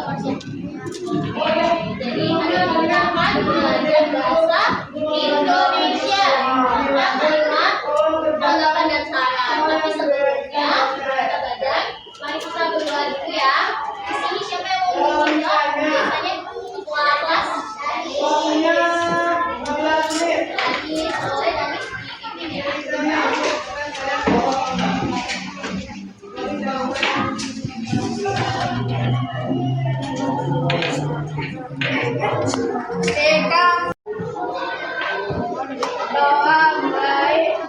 masuk. Jadi hari ini kita akan belajar bahasa Indonesia tentang kalimat, tanggapan dan saran. Tapi sebelumnya kita belajar, mari kita berdoa dulu ya. Di sini siapa yang mau berdoa? Biasanya ketua kelas. Lagi boleh nanti dipimpin ya. Doa baik.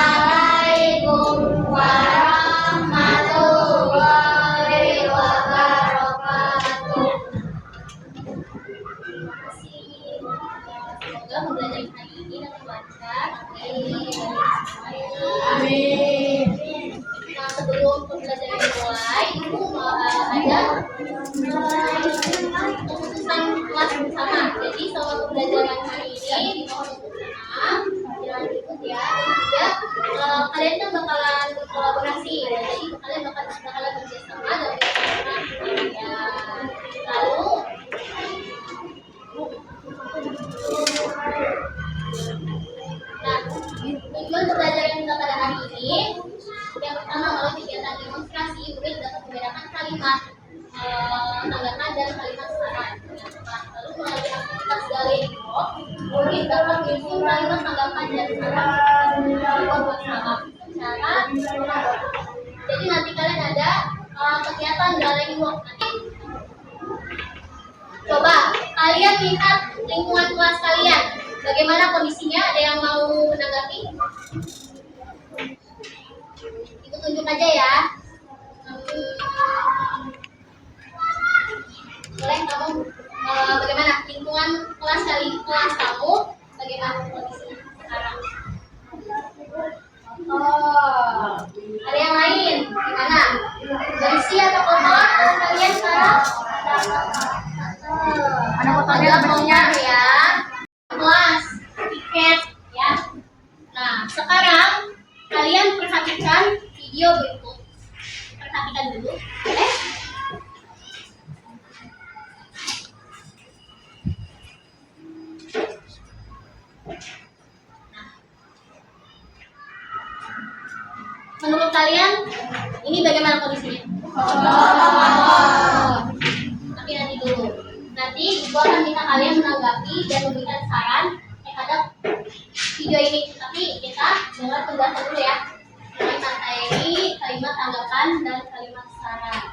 Assalamualaikum warahmatullahi wabarakatuh. Semoga pembelajaran hari ini dapat lancar. Amin. Nah, sebelum pembelajaran dimulai, Ibu ada keputusan kelas bersama. Jadi selama pembelajaran hari ini dimohon untuk tenang, jangan ikut ya. Dan juga kalian kan bakalan berkolaborasi. Jadi kalian bakalan bekerjasama dalam ya. Lalu nah, tujuan pembelajaran kita pada hari ini yang pertama melalui kegiatan demonstrasi, murid dapat membedakan kalimat tanggapan dan kalimat saran. Lalu melalui aktivitas Galileo, murid dapat menyusun kalimat tanggapan dan saran membuat WhatsApp cara. Jadi nanti kalian ada kegiatan Galileo. Nanti coba kalian lihat lingkungan kelas kalian, bagaimana kondisinya? Ada yang mau menanggapi? Itu tunjuk aja ya. Boleh kamu bagaimana lingkungan kelas kamu, bagaimana kondisinya sekarang? Oh, ada yang lain? Gimana? Bersih atau kotor kalian sekarang? Ada kotornya ya. Kelas, tiket ya. Nah, sekarang kalian perhatikan video berikut. Perhatikan dulu, boleh? Menurut kalian ini bagaimana kondisinya? Tapi nanti dulu. Nanti Ibu akan minta kalian menanggapi dan memberikan saran terhadap video ini. Tapi kita dengar penjelasan dulu ya. Kalimat materi, kalimat tanggapan, dan kalimat saran.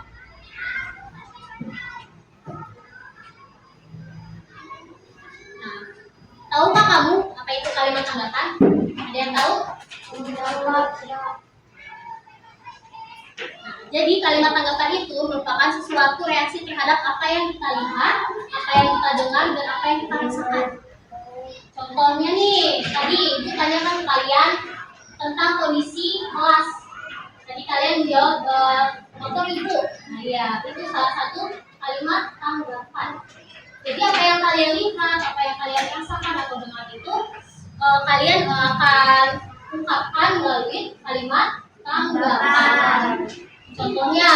kalimat tanggapan? Ada yang tahu? Jadi kalimat tanggapan itu merupakan sesuatu reaksi terhadap apa yang kita lihat, apa yang kita dengar, dan apa yang kita rasakan. Contohnya nih, tadi Ibu tanyakan ke kalian tentang kondisi kelas. Tadi kalian jawab motor Ibu. Nah ya, itu salah satu kalimat tanggapan. Jadi apa yang kalian lihat, apa yang kalian rasakan atau dengar itu kalian akan ungkapkan melalui kalimat tanggapan. Contohnya,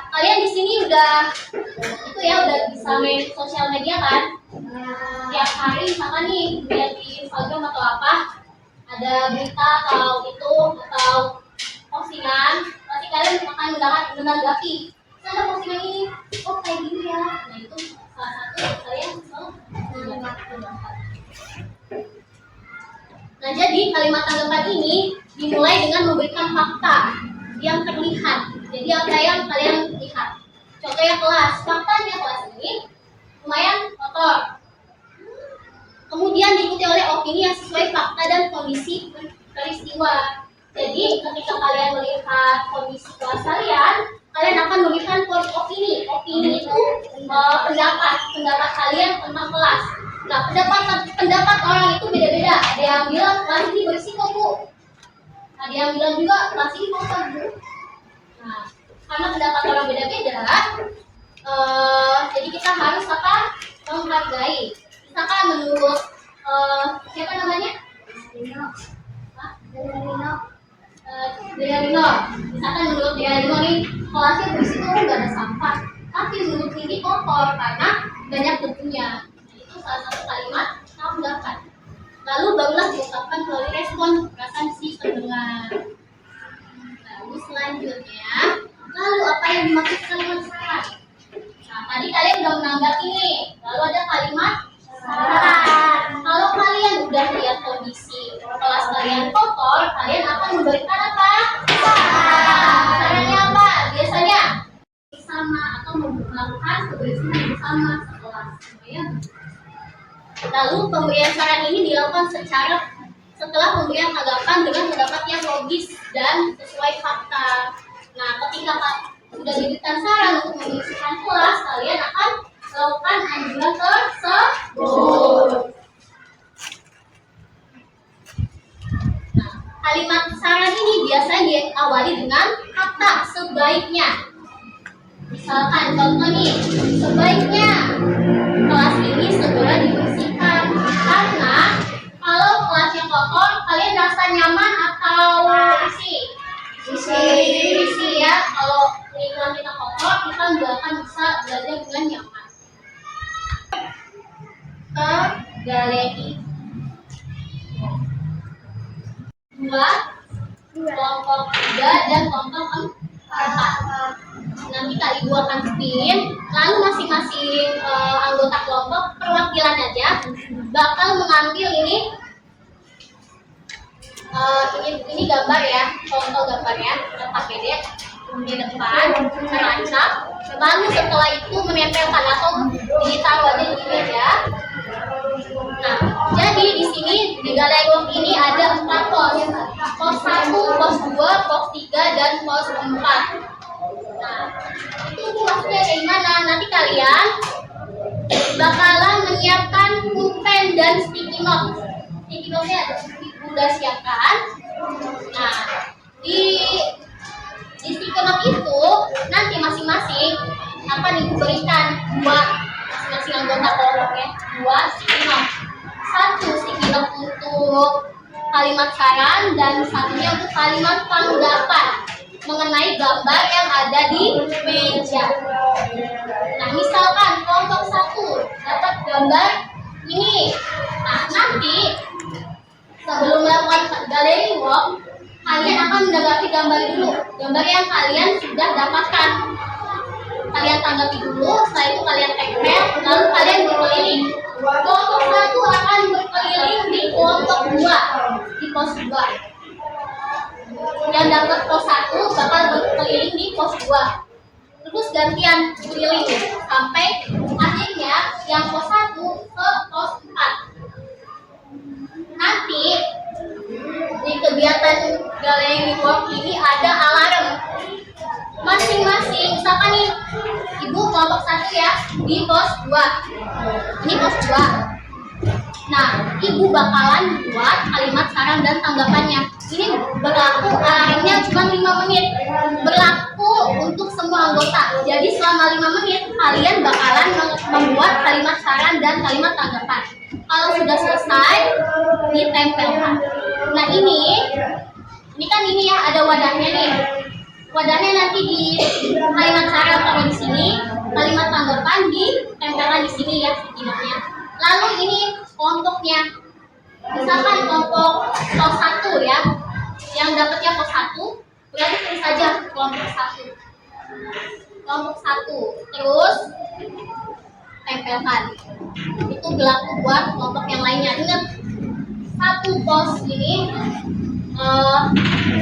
kalian di sini udah itu ya udah bisa main sosial media kan? Tiap hari misalkan nih lihat di Instagram atau apa, ada berita atau itu atau postingan, pasti kalian akan menanggapi. Ada postingan ini, oh kayak gini ya. Nah itu salah satu kalian menanggapi. Nah jadi kalimat tanggapan ini dimulai dengan memberikan fakta yang terlihat. Jadi apa yang kalian lihat? Contohnya kelas, faktanya kelas ini lumayan kotor. Kemudian diikuti oleh opini yang sesuai fakta dan kondisi peristiwa. Jadi ketika kalian melihat kondisi kelas kalian akan memberikan opini. Opini itu pendapat kalian tentang kelas. Nah, pendapat orang itu beda-beda. Ada yang bilang kelas ini berisiko Bu. Ada yang bilang juga kelas ini kotor Bu. Nah, karena pendapat orang beda-beda, jadi kita harus menghargai. Misalkan menurut siapa namanya? Dearino. Misalkan menurut Dearino nih kelasnya berisiko nggak ada sampah. Tapi menurut ini kotor karena banyak debunya. Itu salah satu kalimat tanggapan. Lalu barulah diungkapkan melalui respon perasaan si pendengar. Lalu selanjutnya, lalu apa yang dimaksud kalimat saran? Nah, tadi kalian udah menanggapi nih. Lalu ada kalimat saran. Kalau kalian udah lihat kondisi kelas kalian kotor, kalian akan memberikan apa? Saran. Sarannya apa? Biasanya bersama atau melakukan kebersihan bersama sekelas. Lalu pemberian saran ini dilakukan setelah pemberian tanggapan dengan pendapat yang logis dan sesuai fakta. Nah, ketika sudah diberikan saran untuk membersihkan kelas, kalian akan melakukan anjuran tersebut. Nah, kalimat saran ini biasanya diawali dengan kata sebaiknya. Misalkan contoh nih, sebaiknya kelas ini segera dibersihkan karena kalau kelasnya kotor, kalian rasa nyaman atau bersih ya. Kalau lingkungan kita kotor, kita nggak akan bisa belajar dengan nyaman. Ke galeri 2, kelompok 3 dan kelompok 4. Nanti kali 2 akan spin, lalu masing-masing anggota kelompok perwakilan aja bakal mengambil ini gambar ya, contoh gambarnya, kita pakai deh di depan, terancam. Lalu setelah itu menempelkan atau ditaruh aja di meja. Nah, jadi di sini di galeri work ini ada 4 pos. Pos 1, pos 2, pos 3, dan pos 4. Nah, itu maksudnya kayak gimana? Nanti kalian bakalan menyiapkan pulpen dan sticky note. Sticky note-nya ada udah siapkan. Nah, di sticky note itu nanti masing-masing diberikan 2 masing-masing anggota kelompoknya 2 sticky note. 1 sticky note untuk kalimat saran dan satunya untuk kalimat tanggapan mengenai gambar yang ada di meja. Nah, misalkan kelompok 1 dapat gambar ini. Nah, nanti sebelum melakukan galeri work, kalian akan menanggapi gambar dulu. Gambar yang kalian sudah dapatkan. Kalian tanggapi dulu, setelah itu kalian tempel, lalu kalian berkeliling. Kelompok 1 akan berkeliling di kelompok 2, di pos 2. Yang dapat pos 1 bakal berkeliling di pos 2. Terus gantian keliling sampai akhirnya yang pos 1 ke pos 4. Nanti kegiatan gallery work ini ada alarm masing-masing. Misalkan nih ibu kelompok 1 ya di pos 2, ini pos 2. Nah, ibu bakalan buat kalimat saran dan tanggapannya. Ini berlaku, alarmnya cuma 5 menit, berlaku untuk semua anggota. Jadi selama 5 menit kalian bakalan membuat kalimat saran dan kalimat tanggapan. Kalau sudah selesai, ditempelkan. Nah ini kan ini ya, ada wadahnya nih. Wadahnya nanti di kalimat saran kalau di sini, kalimat tanggapan ditempelkan di sini ya setidaknya. Lalu ini kelompoknya, misalkan kelompok pos 1 ya, yang dapatnya pos 1, berarti tulis saja kelompok 1. Kelompok 1, terus tempelkan. Itu berlaku buat kelompok yang lainnya. Ingat, satu pos ini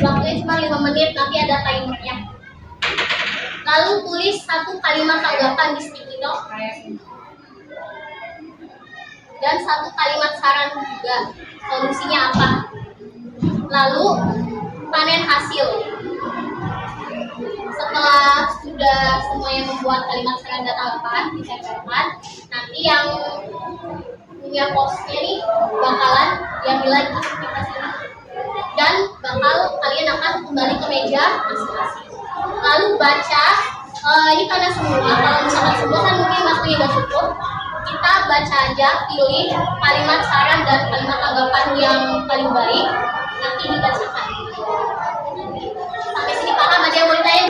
waktunya cuma 5 menit, nanti ada timernya. Lalu tulis satu kalimat tanggapan di sticky note dan satu kalimat saran juga, solusinya apa. Lalu panen hasil. Setelah sudah semuanya membuat kalimat saran dan tanggapan, ditempelkan. Nanti yang punya posnya nih bakalan diambil lagi kita sini, dan bakal kalian akan kembali ke meja masing-masing. Lalu baca, ini karena semua, kalau misalkan semua kan mungkin waktunya nggak cukup, kita baca aja, pilih kalimat saran dan kalimat tanggapan yang paling baik, nanti dibacakan. Sampai sini paham? Ada yang mau ditanya?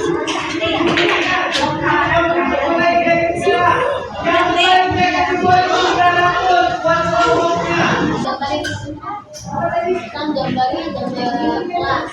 Kan gambarnya gambar kelas.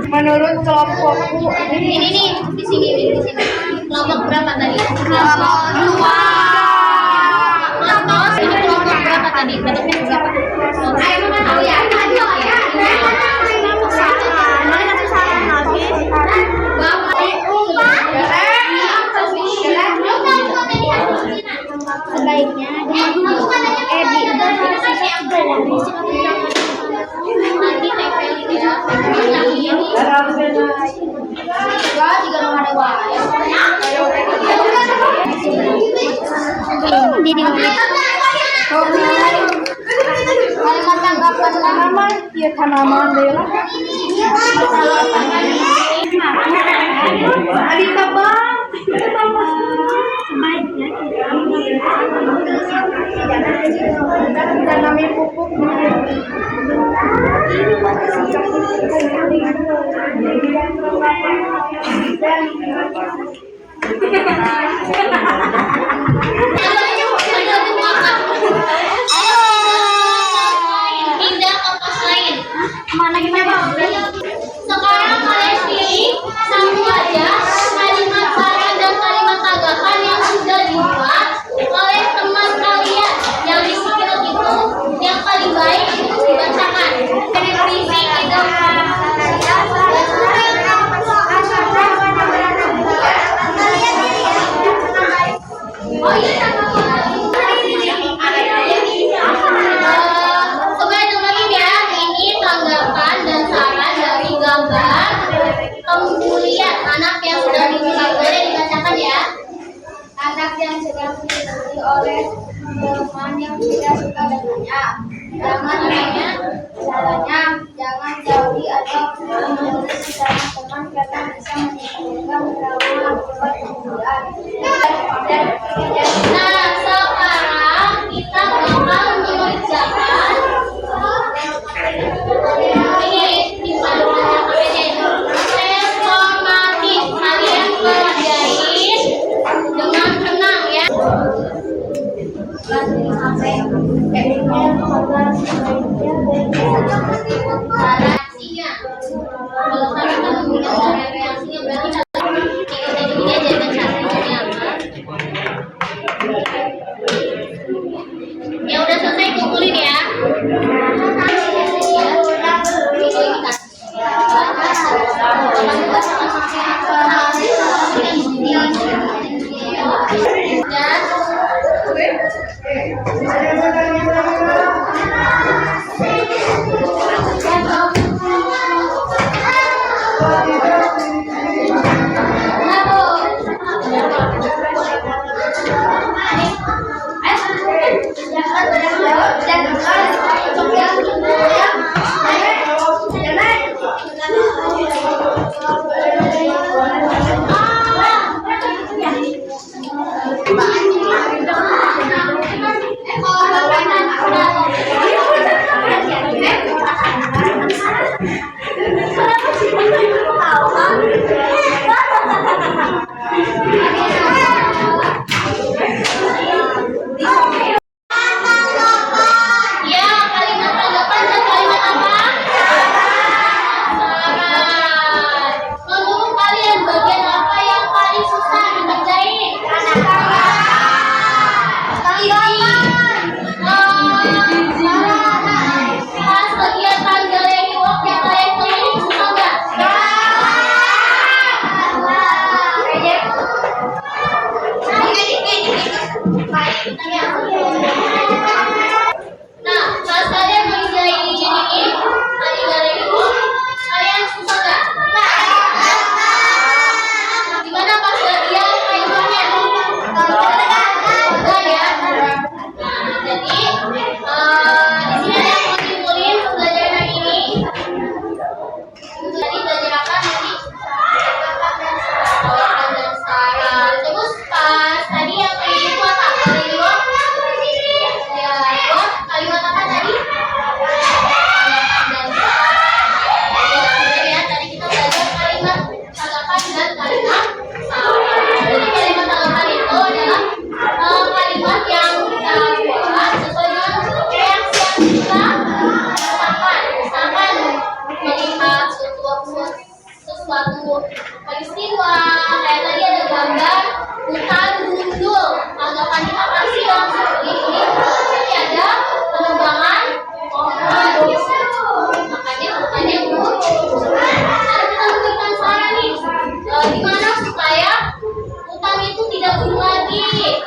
Menurut kelompokku ini nih di sini kelompok berapa tadi? Kelompok 2. Kelompok ini kelompok berapa tadi? Bentuknya berapa? Ayo tahu ya. Kelompok 1. Mana kasih saran lagi? Sebaiknya nanti tempelin ya. Kalimat tanggapan tanaman, ya tanaman deh lah. Adita bang, sebaiknya tanami pupuk. Mana gimana? Sekarang kalian pilih satu aja kalimat saran dan kalimat tanggapan yang sudah dibuat oleh teman kalian yang di skill itu, yang paling baik itu dibacakan. Revisi itu. yang sedang diikuti oleh teman yang tidak suka dengannya. Caranya jangan jauhi atau menjauhi sesama teman karena bisa menimbulkan trauma akibat kemudian. Nah, sekarang kita bakal mengerjakan ini di panduannya tes formatif. Kalian kerjain dengan tenang ya. Reaksinya, kalau kalian mengingat reaksinya berarti ini aja dengan caranya apa? Ya udah selesai, kumpulin ya. Suatu peristiwa kayak tadi ada gambar hutan gundul, tanggapannya apa sih yang seperti ini? Jadi ada penebangan pohon, makanya hutannya gundul. Sekarang kita memberikan saran nih, gimana supaya hutan itu tidak gundul lagi.